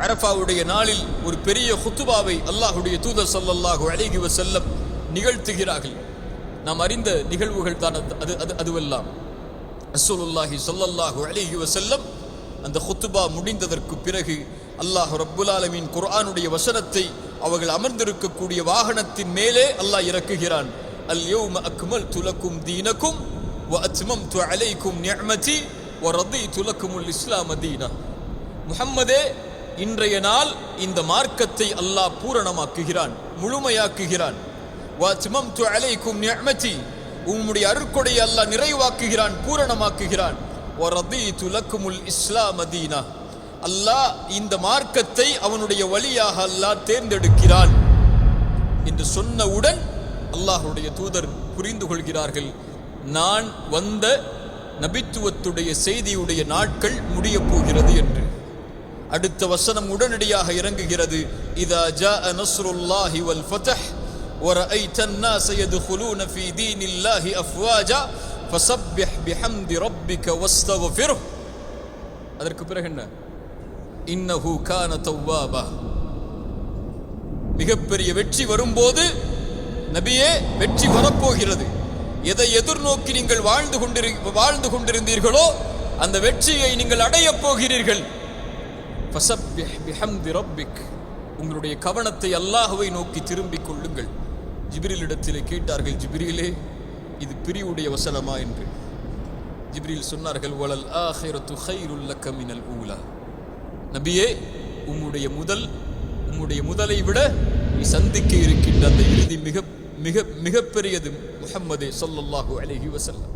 அரஃபாவுடைய நாளில் ஒரு பெரிய குத்துபாவை அல்லாஹ்வுடைய தூதர் ஸல்லல்லாஹு அலைஹி வஸல்லம் நிகழ்த்துகிறார்கள். நாம் அறிந்த நிகழ்வுகள் தான் அதுவெல்லாம். ரசூலுல்லாஹி ஸல்லல்லாஹு அலைஹி வஸல்லம் அந்த குத்துபா முடிந்ததற்கு பிறகு அல்லாஹ் ரப்புல் ஆலமீன் குர்ஆனுடைய வசனத்தை அவர்கள் அமர்ந்திருக்கக்கூடிய வாகனத்தின் மேலே அல்லாஹ் இறக்குகிறான். அல் யௌம அக்மல்து லக்கும் தீனக்கும் வ அத்மம்து அலைக்கும் நிஅமதி வ ரதீது லக்குமுல் இஸ்லாம தீனா. முஹம்மதே, இன்றைய நாள் இந்த மார்க்கத்தை அல்லாஹ் பூரணமாக்குகிறான், முழுமையாக்குகிறான். வ அத்மம்து அலைக்கும் நிஅமதி, உம்முடைய அருட்கொடையை அல்லாஹ் நிறைவாக்குகிறான், பூரணமாக்குகிறான். வ ரதீது லக்குமுல் இஸ்லாம தீனா, அல்லாஹ் இந்த மார்க்கத்தை அவனுடைய வழியாக அல்லாஹ் தேர்ந்தெடுக்கிறான் என்று சொன்னவுடன் அல்லாஹ்வுடைய தூதர் புரிந்து கொள்கிறார்கள், நான் வந்த நபித்துவத்துடைய செய்தியுடைய நாட்கள் முடிய போகிறது என்று. அடுத்த வசனம் உடனடியாக இறங்குகிறது. இதா ஜாஅ நஸ்ருல்லாஹி வல் ஃபத்ஹ் வ ரஅய்த الناس يدخلون في دين الله افواجا فسبح بحمد ربك واستغفره. அதற்கு பிறகு என்ன? இன்னஹு கான தவ்வாபா. மிகப்பெரிய வெற்றி வரும்போது நபியே, வெற்றி வரப்போகிறது. எதை எதிர்நோக்கி நீங்கள் வாழ்ந்து கொண்டிருந்தீர்களோ அந்த வெற்றியை நீங்கள் அடையப் போகிறீர்கள். ஃபஸப்பிஹ் பிஹம்தி ரப்பிக், உங்களுடைய கவனத்தை அல்லாஹ்வை நோக்கி திரும்பிக் கொள்ளுங்கள். ஜிப்ரீலிடத்திலே கேட்டார்கள், ஜிப்ரீலே, இது பிரிவுடைய வசனமா என்று. ஜிப்ரீல் சொன்னார்கள், வலல் ஆஹிரத்து கைருல் லக மினல் ஊலா. நபியே, உம்முடைய முதலை விட நீ சந்திக்க இருக்கின்ற அந்த இறுதி மிக மிக மிகப்பெரியது முஹம்மதே ஸல்லல்லாஹு அலைஹி வஸல்லம்.